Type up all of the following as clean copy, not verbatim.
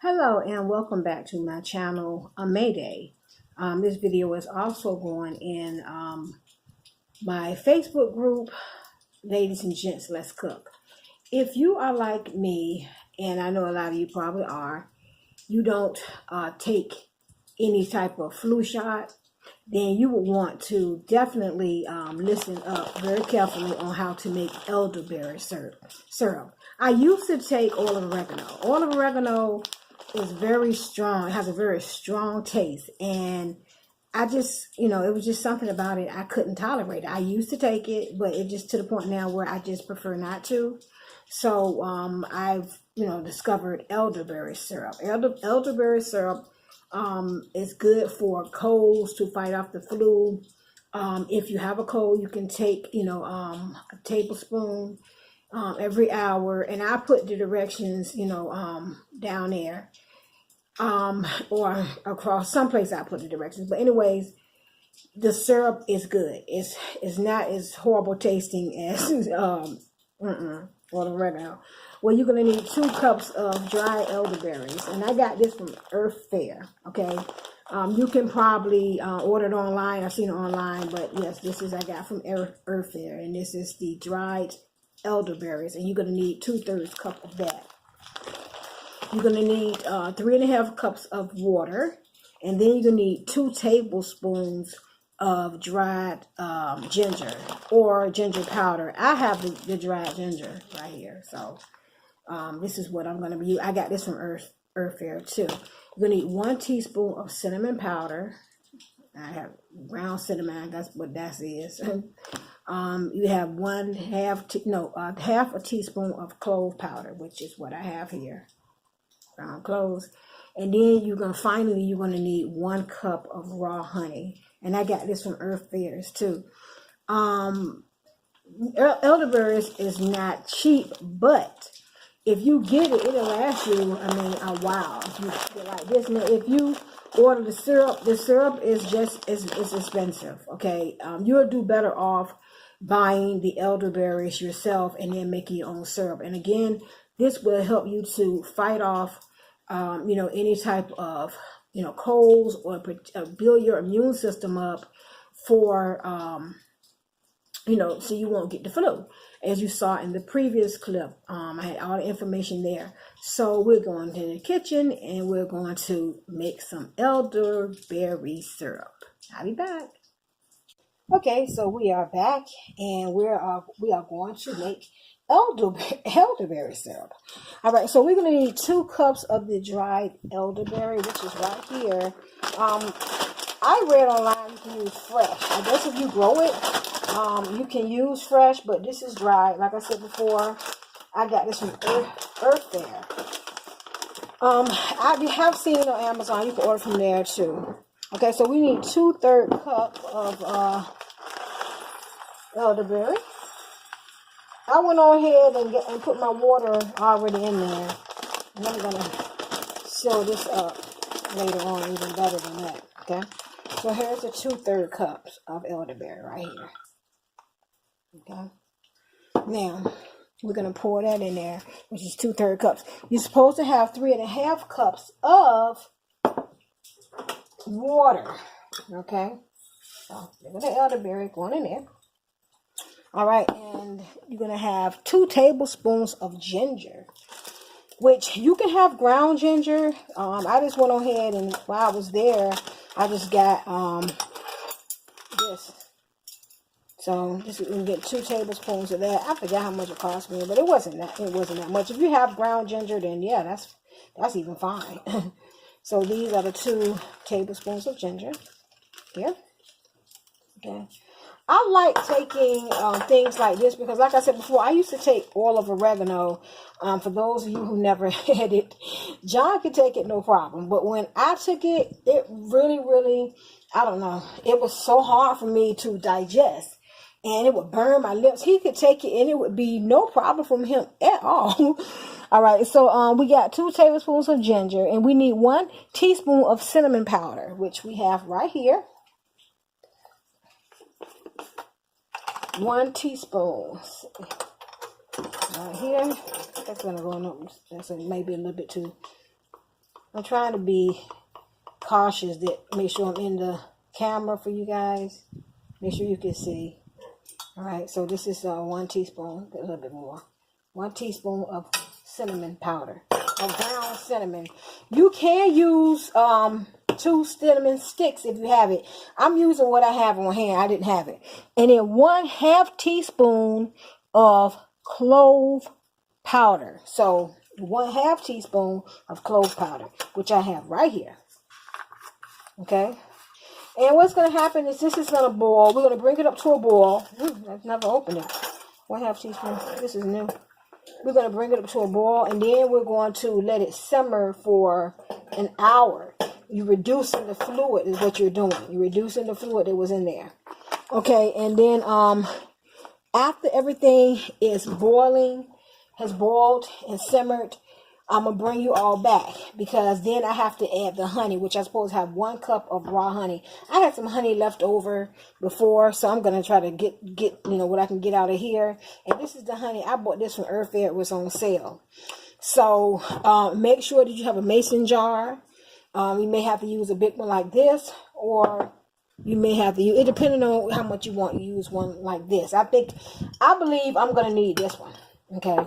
Hello and welcome back to my channel, Mayday. This video is also going in my Facebook group, Ladies and Gents Let's Cook. If you are like me, and I know a lot of you probably are, you don't take any type of flu shot, then you would want to definitely listen up very carefully on how to make elderberry syrup. I used to take oil of oregano. Oil of oregano is very strong. It has a very strong taste. And I just, it was just something about it I couldn't tolerate. I used to take it, but it just to the point now where I just prefer not to. So I've, discovered elderberry syrup. Elderberry syrup is good for colds, to fight off the flu. If you have a cold, you can take, a tablespoon every hour. And I put the directions, down there. Or across someplace I put the directions. But anyways, the syrup is good. It's not as horrible tasting as oregano. Well, you're going to need 2 cups of dry elderberries. And I got this from Earth Fare, okay? You can probably order it online. I've seen it online. But yes, this is I got from Earth Fare. And this is the dried elderberries. And you're going to need 2/3 cup of that. You're going to need 3.5 cups of water. And then you're going to need 2 tablespoons of dried ginger or ginger powder. I have the dried ginger right here. So this is what I'm going to be using. I got this from Earth Fare too. You're going to need 1 teaspoon of cinnamon powder. I have ground cinnamon. That's what that is. You have half a teaspoon of clove powder, which is what I have here. Ground cloves. And then you're going to need 1 cup of raw honey. And I got this from Earth Fairs too. Elderberries is not cheap, but if you get it, it'll last you, a while. If you get like this. Now, if you order the syrup is just is expensive. Okay, you'll do better off buying the elderberries yourself and then making your own syrup. And again, this will help you to fight off, any type of, colds, or build your immune system up for, so you won't get the flu. As you saw in the previous clip, I had all the information there. So we're going to the kitchen and we're going to make some elderberry syrup. I'll be back. Okay, so we are back and we are going to make elderberry syrup. All right, so we're going to need 2 cups of the dried elderberry, which is right here. I read online you can use fresh. I guess if you grow it, you can use fresh, but this is dried. Like I said before, I got this from Earth Fare. I have seen it on Amazon. You can order from there too. Okay, so we need 2/3 cup of elderberry. I went on ahead and put my water already in there. And I'm going to sew this up later on even better than that. Okay, so here's the 2/3 cups of elderberry right here. Okay, now we're going to pour that in there, which is 2/3 cups. You're supposed to have 3.5 cups of water. Okay, so look at the elderberry going in there. All right, and you're going to have 2 tablespoons of ginger, which you can have ground ginger. I just went on ahead and while I was there, I just got this. So this is going to get 2 tablespoons of that. I forgot how much it cost me, but it wasn't that much. If you have ground ginger, then yeah, that's even fine. So these are the 2 tablespoons of ginger here. Okay. I like taking things like this because, like I said before, I used to take oil of oregano. For those of you who never had it, John could take it no problem. But when I took it, it really, I don't know, it was so hard for me to digest. And it would burn my lips. He could take it and it would be no problem from him at all. All right, so we got 2 tablespoons of ginger. And we need 1 teaspoon of cinnamon powder, which we have right here. 1 teaspoon right here. That's gonna go up. That's maybe a little bit too I'm trying to be cautious that make sure I'm in the camera for you guys. Make sure you can see. All right, so this is 1 teaspoon, a little bit more. 1 teaspoon of cinnamon powder, of ground cinnamon. You can use 2 cinnamon sticks if you have it. I'm using what I have on hand. I didn't have it. And then 1/2 teaspoon of clove powder. So 1/2 teaspoon of clove powder, which I have right here. Okay. And what's going to happen is this is going to boil. We're going to bring it up to a boil. I've never opened it. 1/2 teaspoon. This is new. We're going to bring it up to a boil, and then we're going to let it simmer for an hour. You're reducing the fluid is what you're doing. You're reducing the fluid that was in there. Okay, and then after everything is boiling, has boiled and simmered, I'm going to bring you all back because then I have to add the honey, which I suppose have 1 cup of raw honey. I had some honey left over before, so I'm going to try to get what I can get out of here. And this is the honey. I bought this from Earth Fair. It was on sale. So make sure that you have a mason jar. You may have to use a big one like this, or you may have to use it depending on how much you want. You use one like this. I believe I'm going to need this one. Okay.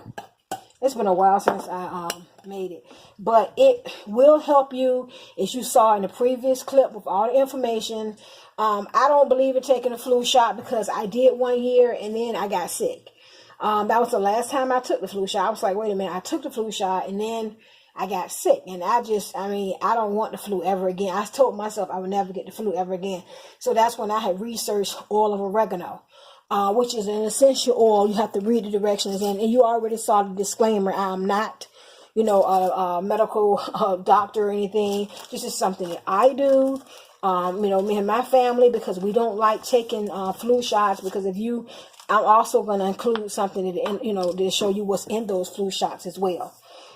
It's been a while since I made it, but it will help you, as you saw in the previous clip with all the information. I don't believe in taking a flu shot because I did 1 year and then I got sick. That was the last time I took the flu shot. I was like, wait a minute, I took the flu shot and then I got sick, and I don't want the flu ever again. I told myself I would never get the flu ever again. So that's when I had researched oil of oregano. Which is an essential oil. You have to read the directions in, and you already saw the disclaimer. I'm not, a medical doctor or anything. This is something that I do. Me and my family, because we don't like taking flu shots. Because I'm also going to include something that to show you what's in those flu shots as well.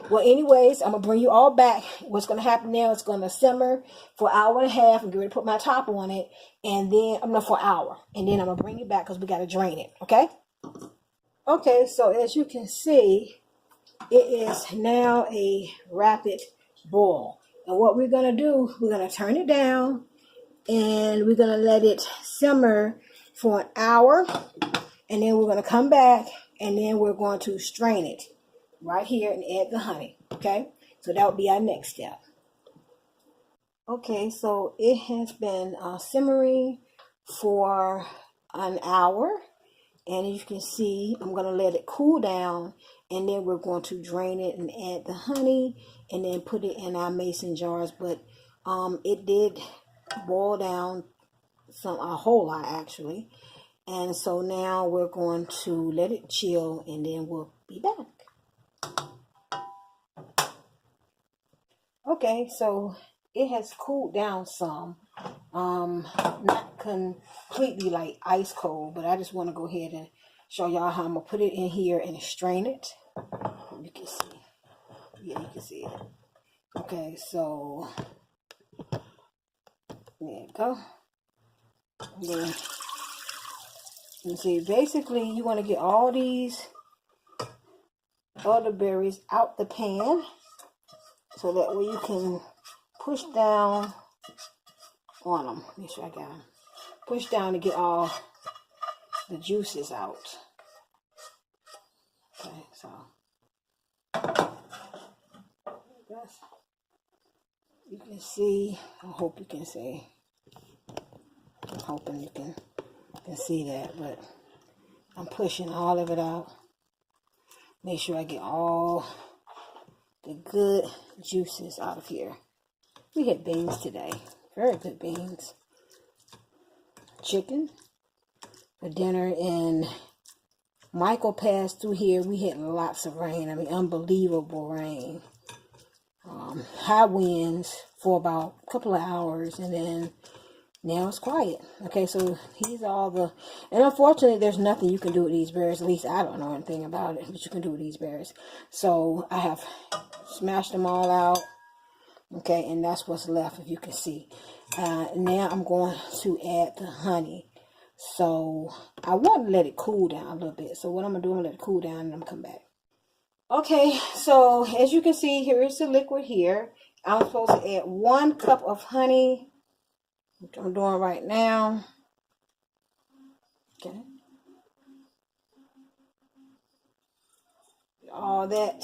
Well, anyways, I'm going to bring you all back. What's going to happen now, it's going to simmer for an hour and a half. I'm going to put my top on it. And then, for an hour. And then I'm going to bring it back because we got to drain it. Okay? Okay, so as you can see, it is now a rapid boil. And what we're going to do, we're going to turn it down. And we're going to let it simmer for an hour. And then we're going to come back. And then we're going to strain it. Right here and add the honey. Okay, so that would be our next step. Okay, so it has been simmering for an hour, and as you can see, I'm going to let it cool down, and then we're going to drain it and add the honey, and then put it in our mason jars. But it did boil down a whole lot actually, and so now we're going to let it chill, and then we'll be back. Okay, so it has cooled down some. Not completely like ice cold, but I just want to go ahead and show y'all how I'm going to put it in here and strain it. You can see. Yeah, you can see it. Okay, so there you go. And then you see, basically you want to get all these elderberries out the pan, so that way you can push down on them. Make sure I got them. Push down to get all the juices out. Okay, so you can see. I hope you can see. I'm hoping you can see that, but I'm pushing all of it out. Make sure I get all the good juices out of here. We had beans today. Very good beans. Chicken for dinner. And Michael passed through here. We had lots of rain. I mean, unbelievable rain. High winds for about a couple of hours. And then now it's quiet. Okay, so these are all the... And unfortunately, there's nothing you can do with these berries. At least I don't know anything about it, what you can do with these berries. So I have smashed them all out. Okay, and that's what's left, if you can see. Now I'm going to add the honey. So I want to let it cool down a little bit. So what I'm going to do, I'm going to let it cool down and I'm going to come back. Okay, so as you can see, here is the liquid here. I'm supposed to add 1 cup of honey, which I'm doing right now. Okay. All that.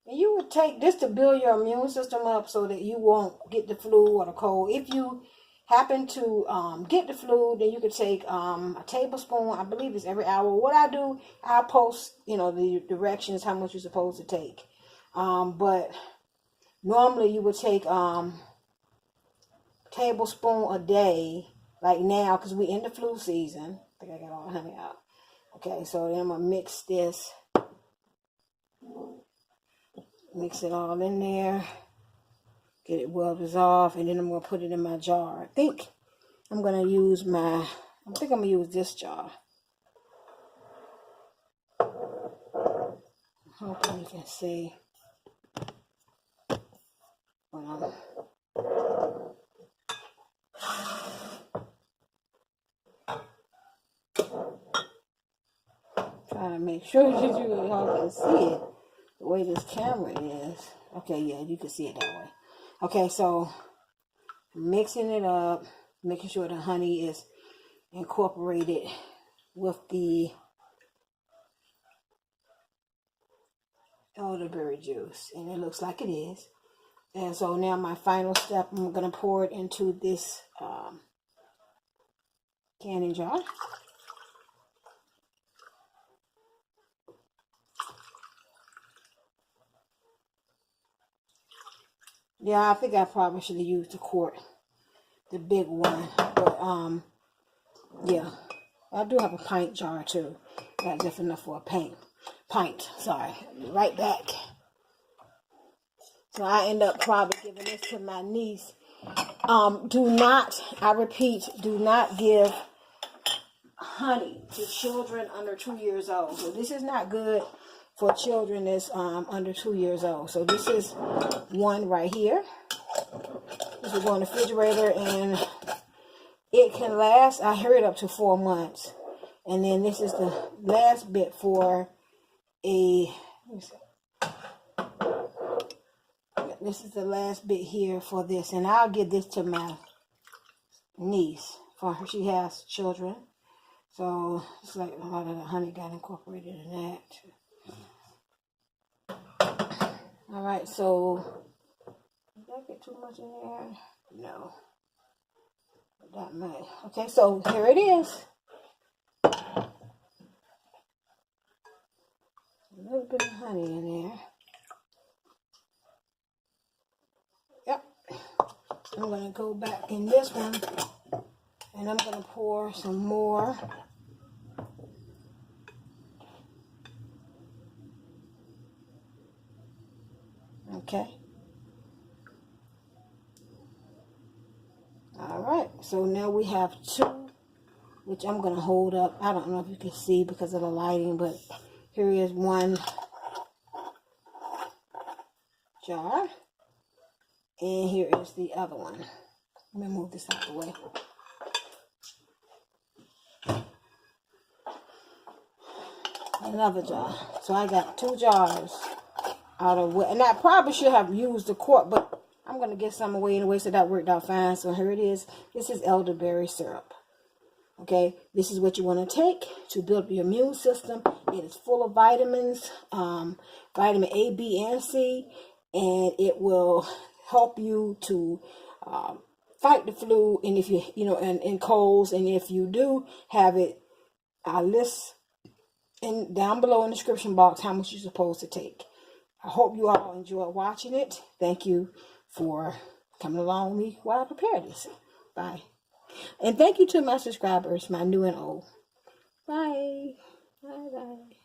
And you would take this to build your immune system up so that you won't get the flu or the cold. If you happen to get the flu, then you could take a tablespoon. I believe it's every hour. What I do, I post, the directions, how much you're supposed to take. But normally you would take tablespoon a day, like now, because we're in the flu season. I think I got all the honey out. Okay, so then I'm going to mix this. Mix it all in there. Get it well dissolved, and then I'm going to put it in my jar. I think I'm going to use this jar. Hopefully you can see what I'm... Trying to make sure that you all can see it the way this camera is. Okay, yeah, you can see it that way. Okay, so mixing it up, making sure the honey is incorporated with the elderberry juice, and it looks like it is. And so now my final step, I'm going to pour it into this canning jar. Yeah, I think I probably should have used the quart, the big one. But, yeah, I do have a pint jar, too. That's just enough for a pint. Sorry. Right back. So I end up probably giving this to my niece. I repeat, do not give honey to children under 2 years old. So this is not good for children that's under 2 years old. So this is one right here. This will go in the refrigerator, and it can last, I heard, up to 4 months. And then this is the last bit for this is the last bit here for this. And I'll give this to my niece. For her, she has children. So it's like a lot of the honey got incorporated in that. Alright, so did I get too much in there? No. That much. Okay, so here it is. A little bit of honey in there. Yep. I'm going to go back in this one, and I'm going to pour some more. Okay. Alright, so now we have 2, which I'm going to hold up. I don't know if you can see because of the lighting, but here is one jar. And here is the other one. Let me move this out of the way. Another jar. So I got 2 jars out of what, and I probably should have used the quart, but I'm going to get some away anyway, so that worked out fine. So here it is. This is elderberry syrup. Okay, this is what you want to take to build your immune system. It is full of vitamins, vitamin A, B, and C, and it will help you to fight the flu. And if you, and colds, and if you do have it, I'll list down below in the description box how much you're supposed to take. I hope you all enjoyed watching it. Thank you for coming along with me while I prepare this. Bye. And thank you to my subscribers, my new and old. Bye. Bye-bye.